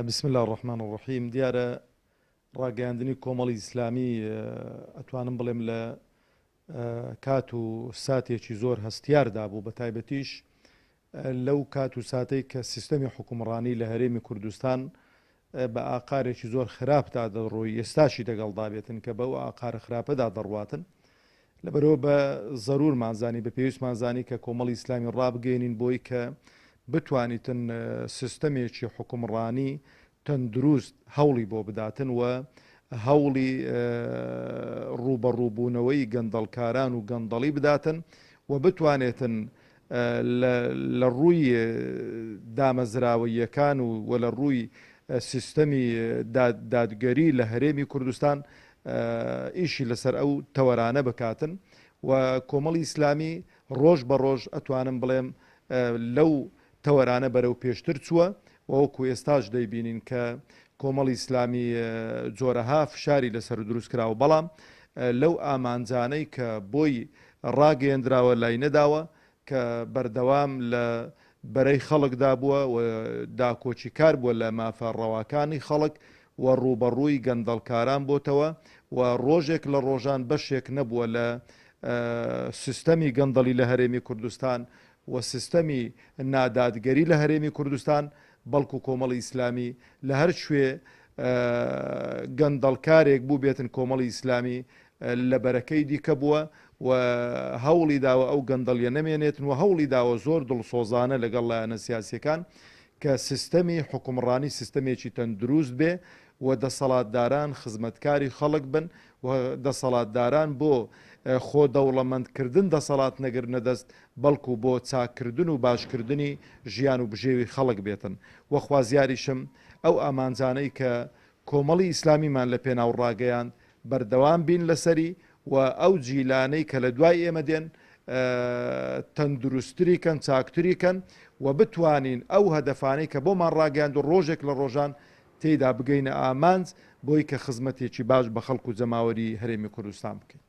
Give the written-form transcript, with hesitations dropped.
بسم الله الرحمن الرحیم دیارە ڕاگەاندنی کۆمەڵی ئیسلامی ئەتوانم بڵێم لە کات و ساتێکی زۆر هەستیاردا بوو بە تایبەتیش لەو کات و ساتەی کە سیستەمی حکومڕانی لە هەرێمی کوردستان بە ئاقارێکی زۆر خراپدا دەڕۆی ئێستاشی دەگەڵدا بێتن کە بەو ئاقارە خراپەدا دەڕواتن لەبەرەوە بە زەرورمانزانی بە پێویستمانزانی کە کۆمەڵی ئیسلامی ڕابگەێنین بۆی کە بتوانیتن سیستەمێکی حکومڕانی تەندروست هەوڵی بۆ بداتن و هەوڵی ڕوبەڕووبوونەوەی گەندەڵکاران و گەندەڵی بداتن و بتوانێتن لە ڕووی دامەزراوەیەکان و لە ڕووی سیستەمی دادگەری لە هەرێمی کوردستان ئیشی لەسەر ئەو تەوەرانە بکاتن و کۆمەڵی ئیسلامی ڕۆژ بە ڕۆژ ئەتوانم بڵێم لەو تەوەرانە بەرەو پێشتر چووە وەکو ئێستاش دەیبینین کە کۆمەڵی ئیسلامی جۆرەها فشاری لەسەر دروست کراوە بەڵام لەو ئامانجانەی کە بۆی ڕاگەیەندراوە لای نەداوە کە بەردەوام لە بەرەی خەڵکدا بووە و داکۆچی کار بووە لە مافەڕەواکانی خەڵک و ڕوبەڕووی گەندەڵکاران بۆتەوە و ڕۆژێک لە ڕۆژان بەشێک نەبووە لە سیستەمی گەندەڵی لە هەرێمی کوردستان و سیستەمی نادادگەری لە هەرێمی کوردستان بەڵکو کۆمەڵی ئیسلامی لە هەر شوێ گەندەڵکارێک بوو بێتن کۆمەڵی ئیسلامی لە بەرەکەی دیکە بووە و هەوڵی داوە ئەو گەندەڵیە نەمێنێتن و هەوڵی داوە زۆر دڵسۆزانە لەگەڵ لایەنە سیاسیەکان کە سیستەمی حکومڕانی سیستەمێکی تەندروست بێ و دەسەڵاتداران خزمەتکاری خەڵک بن و دەسەڵاتداران بۆ خۆ دەوڵەمەندکردن دەسەڵات نەگرنە دەست بەڵکو بۆ چاکردن و باشکردنی ژیان و بژێوی خەڵک بێتن وە خوازیاریشم ئەو ئامانجانەی کە کۆمەڵی ئیسلامیمان لە پێناو ڕاگەیاند بەردەوام بین لەسەری و ئەو جیلانەی کە لە دوای ئێمە دێن تەندروستریکەن چاکتریکەن و بتوانین ئەو هەدەفانەی کە بۆمان ڕاگەیاند و ڕۆژێک لە ڕۆژان تێیدا بگەینە ئامانج بۆی کە خزمەتێکی باش بە خەڵک و جەماوەری هەرێمی کوردستان بکەین.